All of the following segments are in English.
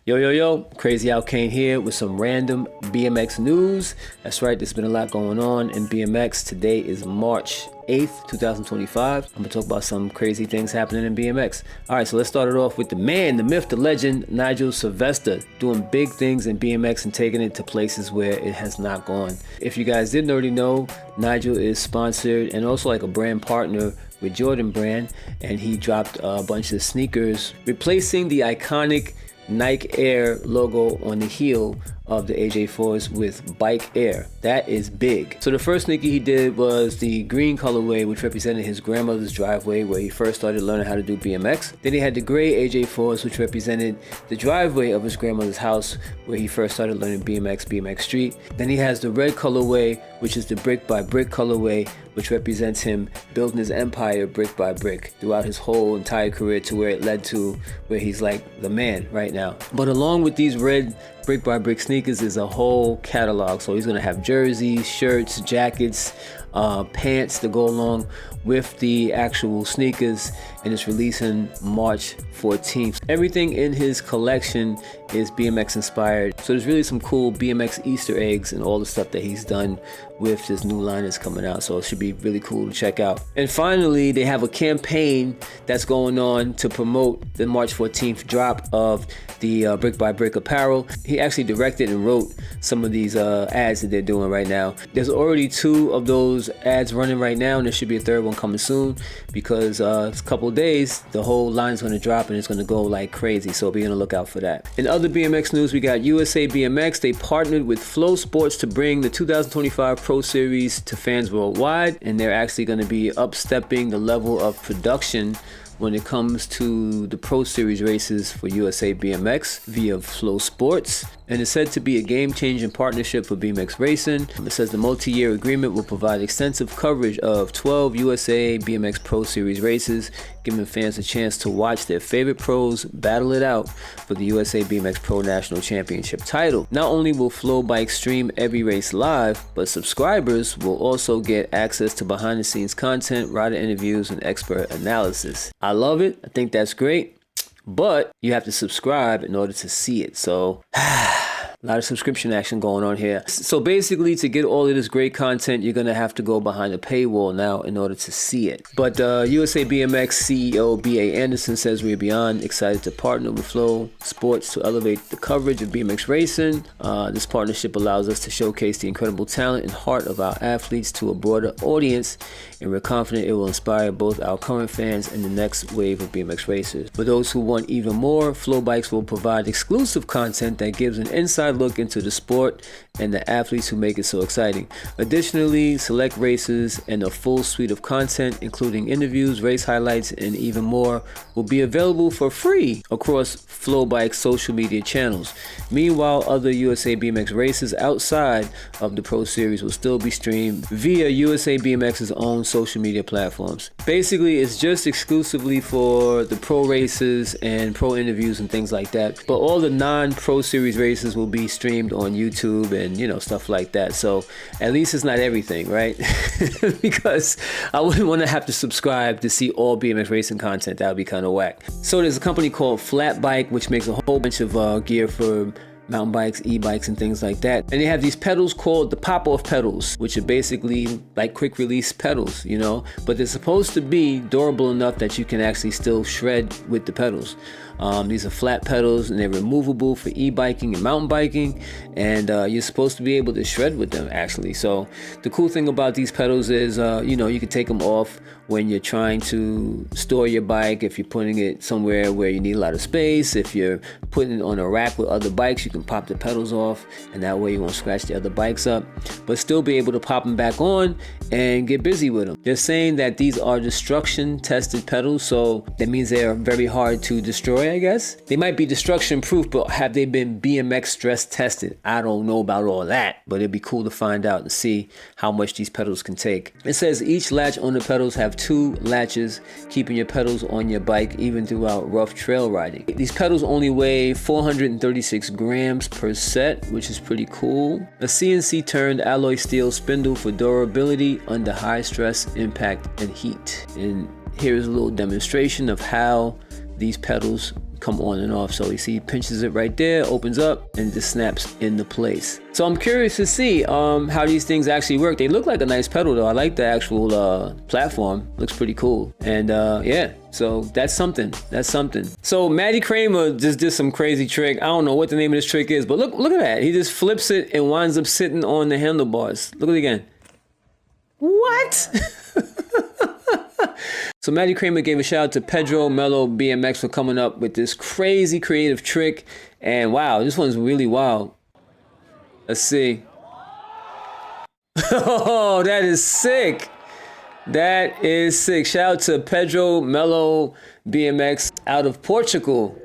Yo, Crazy Al Kane here with some random BMX news. That's right, there's been a lot going on in BMX. Today is March 8th, 2025. I'm gonna talk about some crazy things happening in BMX. All right, so let's start it off with the man, the myth, the legend, Nigel Sylvester, doing big things in BMX and taking it to places where it has not gone. If you guys didn't already know, Nigel is sponsored and also like a brand partner with Jordan brand, and he dropped a bunch of sneakers replacing the iconic Nike Air logo on the heel of the AJ4s with Bike Air. That is big. So the first sneaker he did was the green colorway, which represented his grandmother's driveway where he first started learning how to do BMX. Then he had the gray AJ4s, which represented the driveway of his grandmother's house where he first started learning BMX Street. Then he has the red colorway, which is the brick by brick colorway, which represents him building his empire brick by brick throughout his whole entire career to where it led to where he's like the man right now. But along with these red brick by brick sneakers is a whole catalog. So he's gonna have jerseys, shirts, jackets, pants to go along with the actual sneakers, and it's releasing March 14th. Everything in his collection is BMX inspired. So there's really some cool BMX Easter eggs and all the stuff that he's done with this new line that's coming out. So it should be really cool to check out. And finally, they have a campaign that's going on to promote the March 14th drop of the brick by brick apparel. He actually directed and wrote some of these ads that they're doing right now. There's already 2 of those ads running right now, and there should be a 3rd one coming soon because it's a couple of days the whole line is going to drop and it's going to go like crazy, so be on the lookout for that. In other BMX news, we got USA BMX. They partnered with FloSports to bring the 2025 Pro Series to fans worldwide, and they're actually going to be upstepping the level of production when it comes to the Pro Series races for USA BMX via FloSports. And it's said to be a game-changing partnership for BMX racing. It says the multi-year agreement will provide extensive coverage of 12 USA BMX Pro Series races, giving fans a chance to watch their favorite pros battle it out for the USA BMX Pro National Championship title. Not only will FloBike stream every race live, but subscribers will also get access to behind-the-scenes content, rider interviews, and expert analysis. I love it. I think that's great. But you have to subscribe in order to see it. So a lot of subscription action going on here. So basically, to get all of this great content, you're going to have to go behind a paywall now in order to see it. But USA BMX CEO B.A. Anderson says we're beyond excited to partner with FloSports to elevate the coverage of BMX racing. This partnership allows us to showcase the incredible talent and heart of our athletes to a broader audience, and we're confident it will inspire both our current fans and the next wave of BMX racers. For those who want even more, FloBikes will provide exclusive content that gives an inside look into the sport and the athletes who make it so exciting. Additionally, select races and a full suite of content, including interviews, race highlights, and even more, will be available for free across FloBike's social media channels. Meanwhile, other USA BMX races outside of the Pro Series will still be streamed via USA BMX's own social media platforms. Basically, it's just exclusively for the pro races and pro interviews and things like that, but all the non-Pro Series races will be streamed on YouTube and stuff like that. So at least it's not everything, right? Because I wouldn't want to have to subscribe to see all BMX racing content. That would be kind of whack. So there's a company called Flat Bike, which makes a whole bunch of gear for mountain bikes, e-bikes, and things like that. And they have these pedals called the pop-off pedals, which are basically like quick release pedals, but they're supposed to be durable enough that you can actually still shred with the pedals. These are flat pedals and they're removable for e-biking and mountain biking, and you're supposed to be able to shred with them actually. So the cool thing about these pedals is you can take them off when you're trying to store your bike, if you're putting it somewhere where you need a lot of space, if you're putting it on a rack with other bikes, you can pop the pedals off, and that way you won't scratch the other bikes up, but still be able to pop them back on and get busy with them. They're saying that these are destruction tested pedals, so that means they are very hard to destroy, I guess. They might be destruction proof, but have they been BMX stress tested? I don't know about all that, but it'd be cool to find out and see how much these pedals can take. It says each latch on the pedals have 2 latches, keeping your pedals on your bike even throughout rough trail riding. These pedals only weigh 436 grams per set, which is pretty cool. A CNC turned alloy steel spindle for durability under high stress, impact, and heat. And here's a little demonstration of how these pedals come on and off. So you see, he pinches it right there, opens up, and it just snaps into place. So I'm curious to see how these things actually work. They look like a nice pedal though. I like the actual platform. Looks pretty cool. And yeah, so that's something. That's something. So Matty Cranmer just did some crazy trick. I don't know what the name of this trick is, but look at that. He just flips it and winds up sitting on the handlebars. Look at it again. What? So Matty Cranmer gave a shout out to Pedro Mello BMX for coming up with this crazy creative trick. And wow, this one's really wild. Let's see. Oh, that is sick. That is sick. Shout out to Pedro Mello BMX out of Portugal.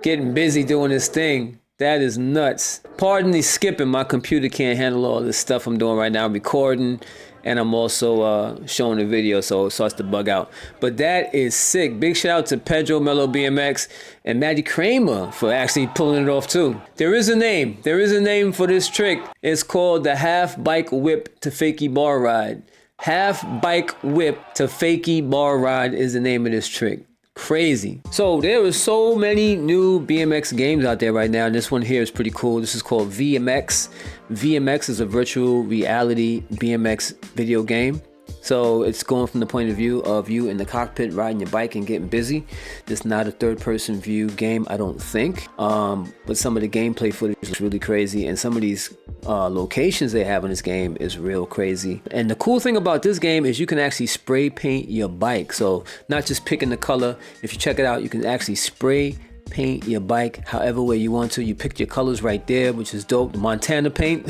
Getting busy doing this thing. That is nuts. Pardon the skipping. My computer can't handle all this stuff I'm doing right now. I'm recording and I'm also showing the video, so it starts to bug out. But that is sick. Big shout out to Pedro Mello BMX and Matty Cranmer for actually pulling it off too. There is a name. There is a name for this trick. It's called the half bike whip to fakie bar ride. Half bike whip to fakie bar ride is the name of this trick. Crazy. So there are so many new BMX games out there right now, and this one here is pretty cool. This is called VMX. VMX is a virtual reality BMX video game. So it's going from the point of view of you in the cockpit riding your bike and getting busy. It's not a third-person view game, I don't think. But some of the gameplay footage is really crazy, and some of these locations they have in this game is real crazy. And the cool thing about this game is you can actually spray paint your bike. So not just picking the color. If you check it out, you can actually spray paint your bike however way you want to. You pick your colors right there, which is dope. The Montana paint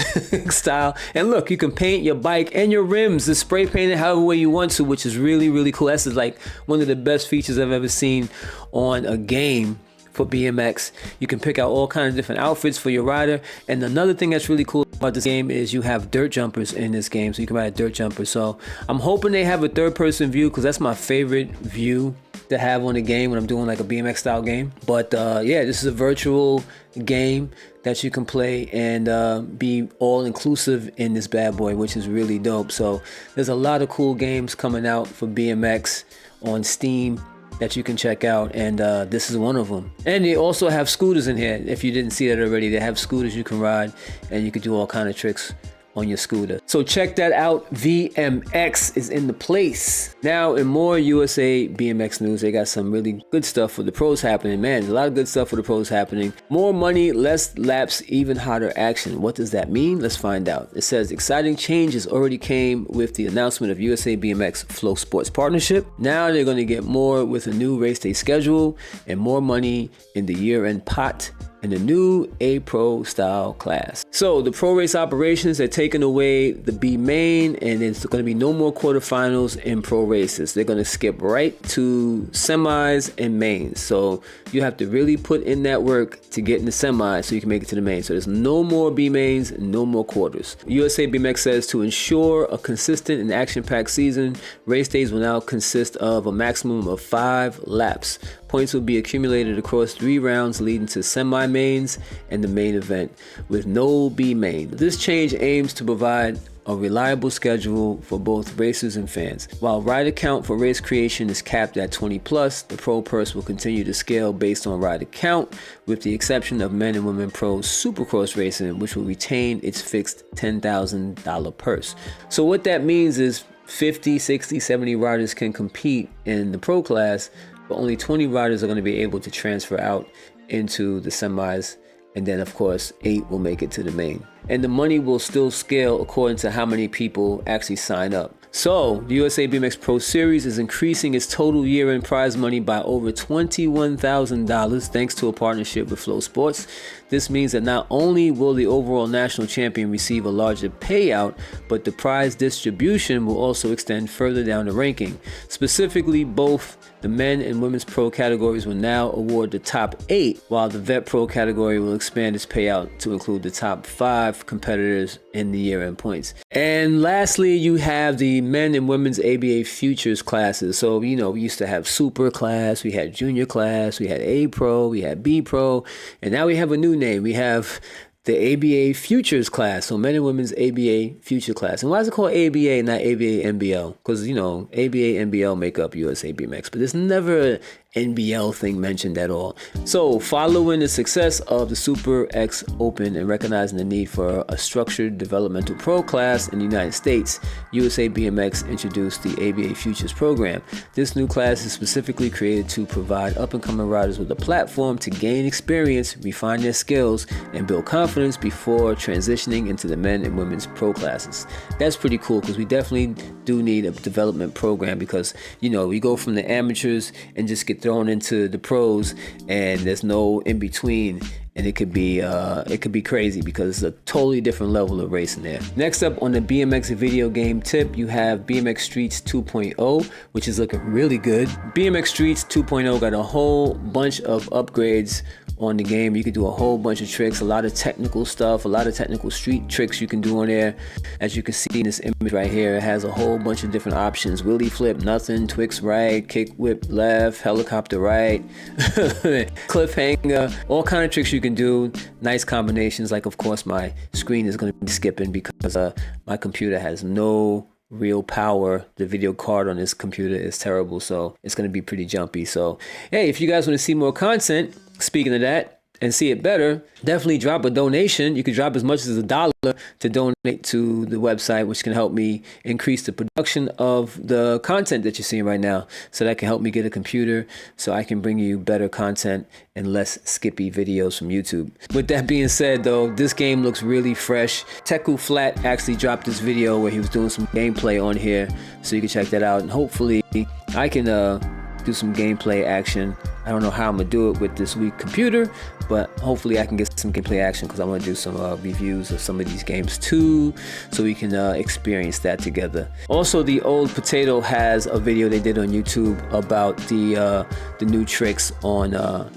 style. And look, you can paint your bike and your rims, just spray paint it however way you want to, which is really, really cool. That's like one of the best features I've ever seen on a game for BMX. You can pick out all kinds of different outfits for your rider. And another thing that's really cool about this game is you have dirt jumpers in this game, so you can ride a dirt jumper. So I'm hoping they have a third-person view, because that's my favorite view to have on the game when I'm doing like a BMX style game. But yeah, this is a virtual game that you can play and be all inclusive in this bad boy, which is really dope. So there's a lot of cool games coming out for BMX on Steam that you can check out, and this is one of them. And they also have scooters in here. If you didn't see that already, they have scooters you can ride, and you can do all kind of tricks on your scooter. So check that out. VMX is in the place. Now, in more USA BMX news, they got some really good stuff for the pros happening. Man, there's a lot of good stuff for the pros happening. More money, less laps, even hotter action. What does that mean? Let's find out. It says exciting changes already came with the announcement of USA BMX FloSports Partnership. Now they're going to get more with a new race day schedule and more money in the year-end pot and a new A Pro style class. So the pro race operations are taking away the B main, and it's going to be no more quarterfinals in pro races. They're going to skip right to semis and mains. So you have to really put in that work to get in the semis so you can make it to the main. So there's no more B mains, no more quarters. USA BMX says to ensure a consistent and action-packed season, race days will now consist of a maximum of 5 laps. Points will be accumulated across 3 rounds leading to semi-mains and the main event with no B main. This change aims to provide a reliable schedule for both racers and fans. While rider count for race creation is capped at 20 plus, the pro purse will continue to scale based on rider count, with the exception of men and women pro supercross racing, which will retain its fixed $10,000 purse. So what that means is 50, 60, 70 riders can compete in the pro class, but only 20 riders are going to be able to transfer out into the semis, and then of course 8 will make it to the main. And the money will still scale according to how many people actually sign up. So the USA BMX Pro Series is increasing its total year-end prize money by over $21,000 thanks to a partnership with FloSports. This means that not only will the overall national champion receive a larger payout, but the prize distribution will also extend further down the ranking. Specifically, both the men and women's pro categories will now award the top 8, while the vet pro category will expand its payout to include the top 5 competitors in the year-end points. And lastly, you have the men and women's ABA futures classes. So, you know, we used to have super class, we had junior class, we had A Pro, we had B Pro, and now we have a new name. We have the ABA Futures class, so men and women's ABA Future class. And why is it called ABA, not ABA NBL? Because, you know, ABA NBL make up USA BMX, but there's never NBL thing mentioned at all. So following the success of the Super X Open and recognizing the need for a structured developmental pro class in the United States, USA BMX introduced the ABA Futures program. This new class is specifically created to provide up-and-coming riders with a platform to gain experience, refine their skills, and build confidence before transitioning into the men and women's pro classes. That's pretty cool, because we definitely do need a development program, because we go from the amateurs and just get thrown into the pros, and there's no in between, and it could be crazy because it's a totally different level of racing there. Next up on the BMX video game tip, you have BMX Streets 2.0, which is looking really good. BMX Streets 2.0 got a whole bunch of upgrades on the game. You can do a whole bunch of tricks, a lot of technical stuff, a lot of technical street tricks you can do on there. As you can see in this image right here, it has a whole bunch of different options: wheelie flip, nothing, Twix right, kick whip left, helicopter right, cliffhanger, all kind of tricks you can do. Nice combinations. Like, of course, my screen is going to be skipping because my computer has no real power. The video card on this computer is terrible, so it's going to be pretty jumpy. So hey, if you guys want to see more content, speaking of that, and see it better, definitely drop a donation. You can drop as much as $1 to donate to the website, which can help me increase the production of the content that you're seeing right now. So that can help me get a computer so I can bring you better content and less skippy videos from YouTube. With that being said though, this game looks really fresh. Teku Flat actually dropped this video where he was doing some gameplay on here, so you can check that out, and hopefully I can do some gameplay action. I don't know how I'm gonna do it with this weak computer, but hopefully I can get some gameplay action, because I want to do some reviews of some of these games too, so we can experience that together. Also, the Old Potato has a video they did on YouTube about the new tricks on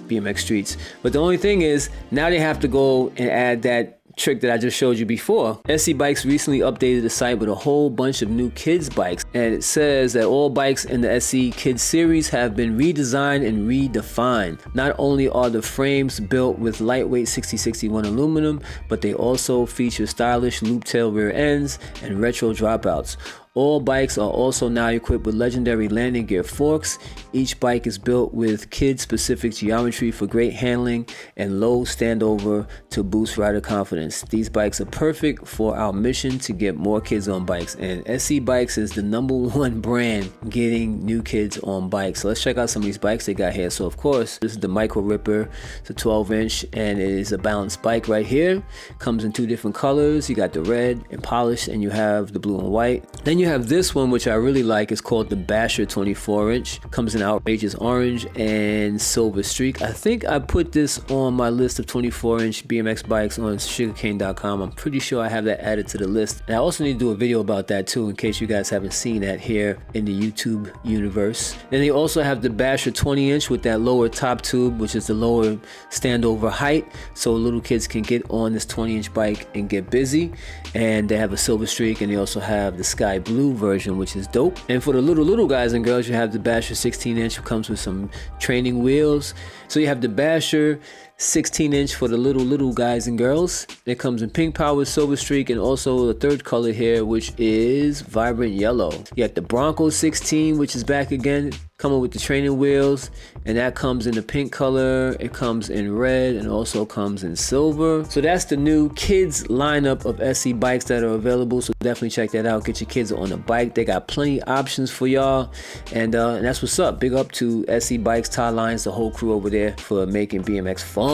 BMX Streets. But the only thing is, now they have to go and add that trick that I just showed you before. SC Bikes recently updated the site with a whole bunch of new kids bikes, and it says that all bikes in the SC Kids series have been redesigned and redefined. Not only are the frames built with lightweight 6061 aluminum, but they also feature stylish loop tail rear ends and retro dropouts. All bikes are also now equipped with legendary landing gear forks. Each bike is built with kid-specific geometry for great handling and low standover to boost rider confidence. These bikes are perfect for our mission to get more kids on bikes, and SC Bikes is the #1 brand getting new kids on bikes. So let's check out some of these bikes they got here. So of course, this is the Micro Ripper. It's a 12-inch, and it is a balanced bike right here. Comes in 2 different colors. You got the red and polished, and you have the blue and white. Then you have this one, which I really like. It's called the Basher 24-inch. Comes in outrageous orange and silver streak. I think I put this on my list of 24-inch BMX bikes on sugarcane.com. I'm pretty sure I have that added to the list. And I also need to do a video about that too, in case you guys haven't seen that here in the YouTube universe. Then they also have the Basher 20-inch with that lower top tube, which is the lower standover height, so little kids can get on this 20-inch bike and get busy. And they have a silver streak, and they also have the sky blue version, which is dope. And for the little guys and girls, you have the Basher 16-inch, who comes with some training wheels. So you have the Basher 16-inch for the little guys and girls. It comes in pink power, silver streak, and also the third color here, which is vibrant yellow. You got the Bronco 16, which is back again, coming with the training wheels, and that comes in the pink color. It comes in red and also comes in silver. So that's the new kids lineup of SC bikes that are available, so definitely check that out. Get your kids on a bike. They got plenty options for y'all, and that's what's up. Big up to SC Bikes, Todd Lyons, the whole crew over there for making BMX fun.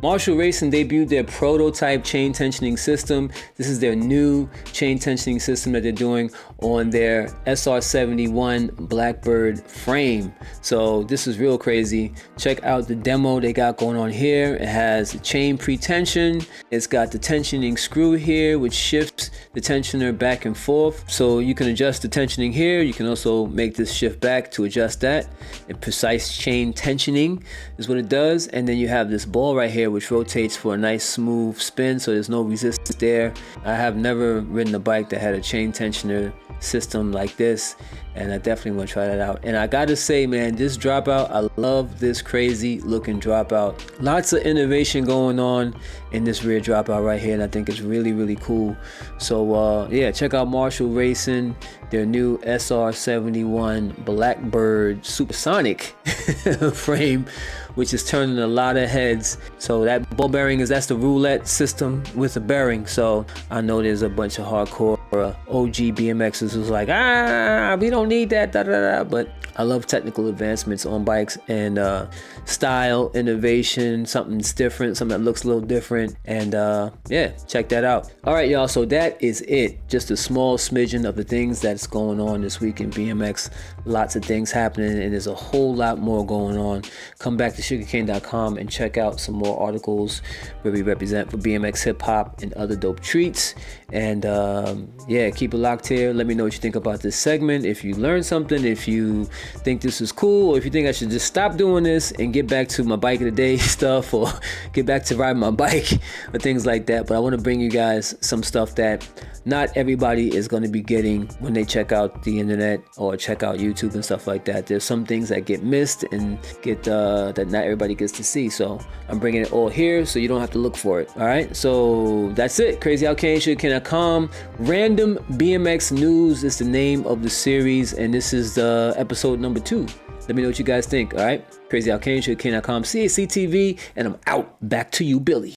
Marshal Racing debuted their prototype chain tensioning system. This is their new chain tensioning system that they're doing on their SR71 Blackbird frame. So this is real crazy. Check out the demo they got going on here. It has chain pre-tension. It's got the tensioning screw here, which shifts the tensioner back and forth. So you can adjust the tensioning here. You can also make this shift back to adjust that. And precise chain tensioning is what it does. And then you have this ball right here, which rotates for a nice smooth spin, so there's no resistance there. I have never ridden a bike that had a chain tensioner system like this, and I definitely want to try that out. And I gotta say, man, this dropout, I love this crazy looking dropout. Lots of innovation going on in this rear dropout right here, and I think it's really, really cool. So yeah, check out Marshal Racing, their new SR71 Blackbird Supersonic frame, which is turning a lot of heads. So that ball bearing that's the roulette system with the bearing. So I know there's a bunch of hardcore OG BMXers who's like, we don't need that, but I love technical advancements on bikes and style, innovation, something's different, something that looks a little different, and yeah, check that out. All right, y'all, so that is it. Just a small smidgen of the things that's going on this week in BMX. Lots of things happening, and there's a whole lot more going on. Come back to sugarcane.com and check out some more articles where we represent for BMX hip hop and other dope treats. And yeah, keep it locked here. Let me know what you think about this segment. If you learned something, if you think this is cool, or if you think I should just stop doing this and get back to my bike of the day stuff, or get back to riding my bike or things like that. But I want to bring you guys some stuff that not everybody is going to be getting when they check out the internet or check out YouTube and stuff like that. There's some things that get missed and get that not everybody gets to see. So I'm bringing it all here so you don't have to look for it. All right, so that's it. Crazy Alkane, sugarcane.com. Random BMX News is the name of the series, and this is the episode number 2. Let me know what you guys think. All right, Crazy Alkane, sugarcane.com, CACTV, and I'm out. Back to you, Billy.